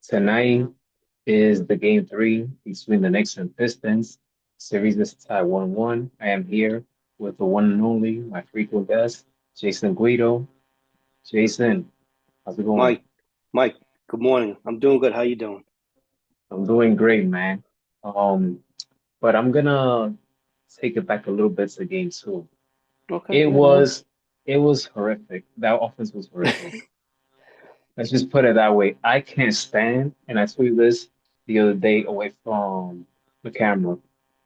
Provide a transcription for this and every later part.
Tonight is the game three between the Knicks and Pistons. Series is tied 1-1. I am here with the one and only, my frequent guest, Jason Guido. Jason, how's it going? Mike, Mike, good morning. I'm doing good. How you doing? I'm doing great, man. Um, but I'm gonna take it back a little bit to game two. Okay, It yeah, no worries. was it was horrific. That offense was horrific. Let's just put it that way. I can't stand, and I told you this the other day away from the camera.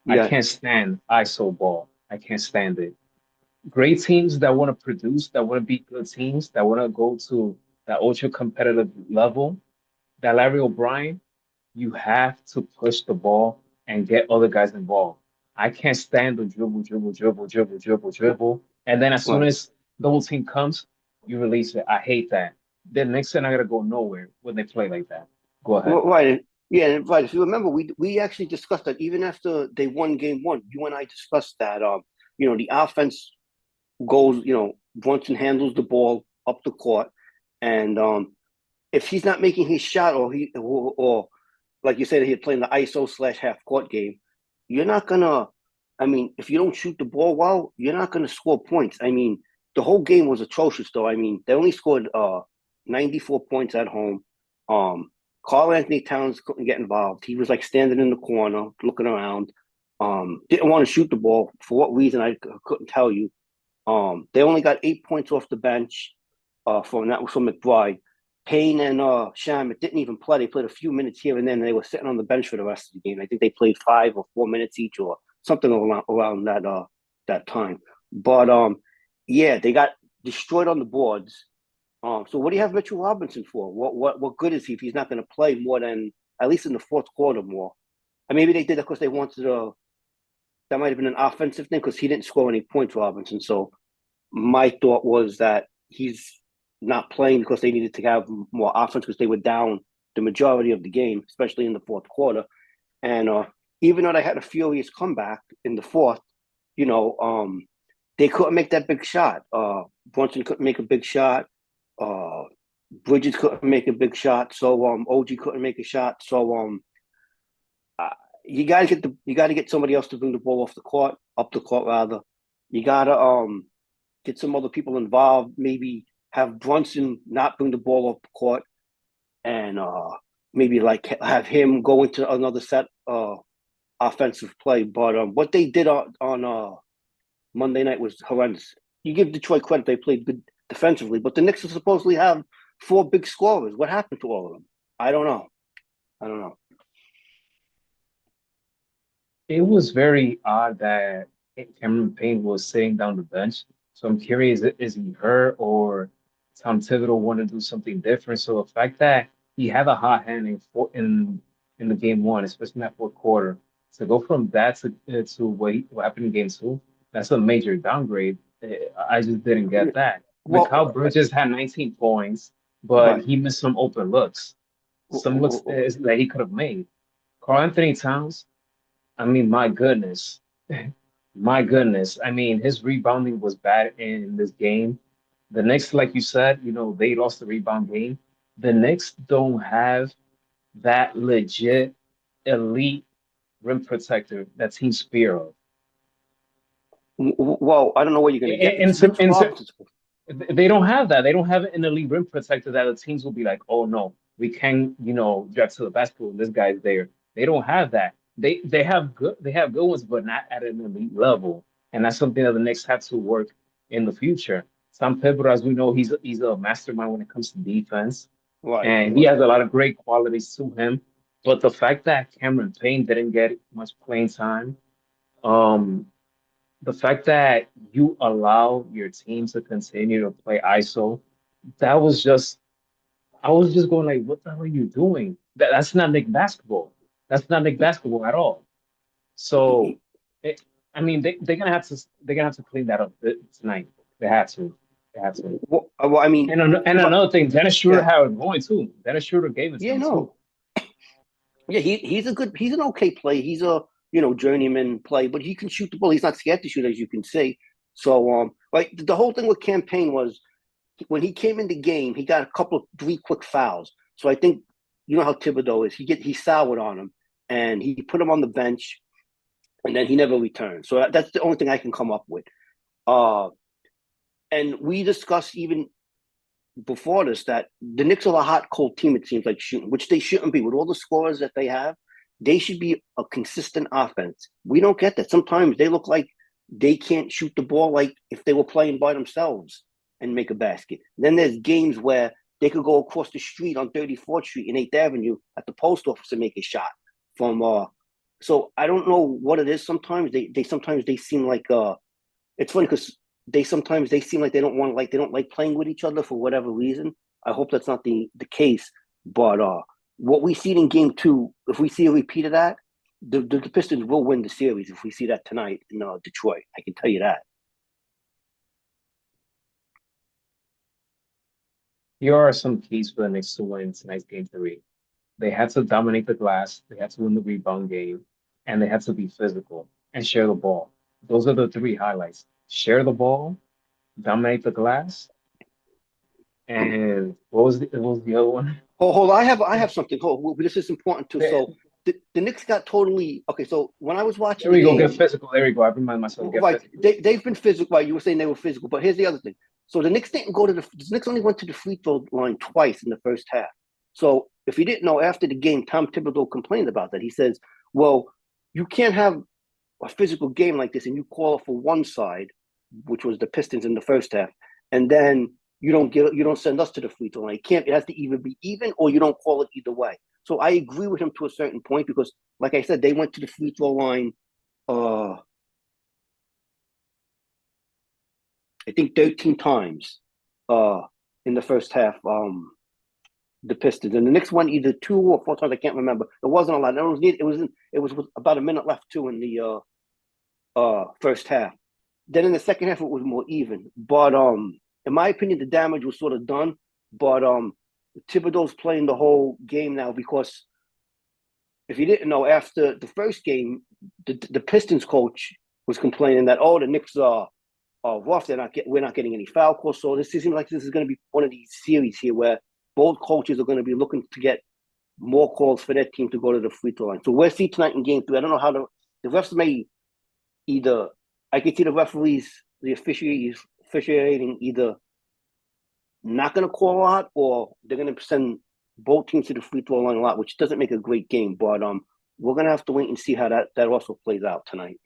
I Yeah, can't stand ISO ball. I can't stand it. Great teams that want to produce, that want to be good teams, that want to go to that ultra competitive level, that Larry O'Brien, you have to push the ball and get other guys involved. I can't stand the dribble, dribble, dribble, dribble, dribble, dribble. And then as soon right. as the whole team comes, you release it. I hate that. The Knicks are not gonna go nowhere when they play like that. Go ahead. Right. Yeah, right. If you remember, we actually discussed that even after they won game one. You and I discussed that. The offense goes. Brunson handles the ball up the court, and if he's not making his shot, or like you said, he's playing the ISO slash half court game, you're not gonna. I mean, if you don't shoot the ball well, you're not gonna score points. I mean, the whole game was atrocious, though. I mean, they only scored 94 points at home. Um, Carl Anthony Towns couldn't get involved. He was like standing in the corner, looking around. Didn't want to shoot the ball for what reason I couldn't tell you. They only got 8 points off the bench. From that was from McBride. Payne and Shamet didn't even play. They played a few minutes here and then. And they were sitting on the bench for the rest of the game. I think they played 5 or 4 minutes each, or something around that time. But yeah, they got destroyed on the boards. So what do you have Mitchell Robinson for? What good is he if he's not going to play more than at least in the fourth quarter more? And maybe they did it because they wanted to. That might have been an offensive thing because he didn't score any points, Robinson. So my thought was that he's not playing because they needed to have more offense because they were down the majority of the game, especially in the fourth quarter. And even though they had a furious comeback in the fourth, you know, they couldn't make that big shot. Brunson couldn't make a big shot. Uh, Bridges couldn't make a big shot. So OG couldn't make a shot. So uh, you got to get somebody else to bring the ball off the court, up the court rather. You got to get some other people involved. Maybe have Brunson not bring the ball off the court, and maybe like have him go into another set offensive play. But what they did on Monday night was horrendous. You give Detroit credit; they played good defensively, but the Knicks supposedly have four big scorers. What happened to all of them? I don't know. I don't know. It was very odd that Cameron Payne was sitting down the bench. So I'm curious, is he hurt or Tom Thibodeau want to do something different? So the fact that he had a hot hand in the game one, especially in that fourth quarter, to go from that to what happened in game two, that's a major downgrade. I just didn't get that. Mikal Well, Bridges had 19 points, but right. he missed some open looks, some looks that he could have made. Carl Anthony Towns. I mean, my goodness. My goodness. I mean, his rebounding was bad in this game. The Knicks, like you said, they lost the rebound game. The Knicks don't have that legit elite rim protector that Team Spear of. Well, I don't know where you're going to get And, this. Mitchell Robinson. they don't have that. They don't have an elite rim protector that the teams will be like, oh no, we can, drive to the basket when this guy's there. They don't have that. They have good ones, but not at an elite level. And that's something that the Knicks have to work in the future. Sam Thibodeau, as we know, he's a mastermind when it comes to defense, Right. and he has a lot of great qualities to him. But the fact that Cameron Payne didn't get much playing time, um, the fact that you allow your team to continue to play ISO, that was just I was just going like, what the hell are you doing? That's not Nick basketball. That's not Nick basketball at all. So, it, I mean, they're gonna have to clean that up tonight. They have to. They have to. I mean, And if I, another thing, Dennis Schroeder yeah, had it going too. Dennis Schroeder gave it to yeah, him too. no, yeah, he's an okay play. He's a journeyman play, but he can shoot the ball. He's not scared to shoot, as you can see. So like the whole thing with campaign was when he came in the game, he got a couple of three quick fouls. So I think you know how Thibodeau is. He soured on him, and he put him on the bench, and then he never returned. So that's the only thing I can come up with. Uh, and we discussed even before this that the Knicks are a hot cold team. It seems like shooting, which they shouldn't be with all the scorers that they have. They should be a consistent offense. We don't get that. Sometimes they look like they can't shoot the ball like if they were playing by themselves and make a basket. Then there's games where they could go across the street on 34th Street and 8th Avenue at the post office and make a shot from so I don't know what it is. Sometimes they seem like it's funny because they seem like they don't like playing with each other for whatever reason. I hope that's not the case. But what we see in game two, if we see a repeat of that, the Pistons will win the series if we see that tonight in Detroit. I can tell you that. Here are some keys for the Knicks to win tonight's game three. They had to dominate the glass, they had to win the rebound game, and they had to be physical and share the ball. Those are the three highlights. Share the ball, dominate the glass, and what was the other one? Hold on. I have something. This is important too. There, So the Knicks got totally okay. So when I was watching there the we go, get game, physical. There we go. I remind myself, get right, physical. they've been physical. Right, you were saying they were physical, but here's the other thing. So the Knicks only went to the free throw line twice in the first half. So if you didn't know, after the game, Tom Thibodeau complained about that. He says, "Well, you can't have a physical game like this, and you call it for one side, which was the Pistons in the first half, and then you don't send us to the free throw line. It has to either be even or you don't call it either way." So I agree with him to a certain point because, like I said, they went to the free throw line. Uh, I think 13 times uh, in the first half. The Pistons and the Knicks won either 2 or 4 times. I can't remember. It wasn't a lot. It was about a minute left too in the first half. Then in the second half, it was more even. But in my opinion, the damage was sort of done. But Thibodeau's playing the whole game now because if you didn't know, after the first game, the Pistons coach was complaining that the Knicks are rough. We're not getting any foul calls. So this seems like this is going to be one of these series here where both coaches are going to be looking to get more calls for their team to go to the free throw line. So we'll see tonight in game three. I don't know how the refs may either. I can see the referees, the officiating either not going to call a lot or they're going to send both teams to the free throw line a lot, which doesn't make a great game. But we're going to have to wait and see how that also plays out tonight.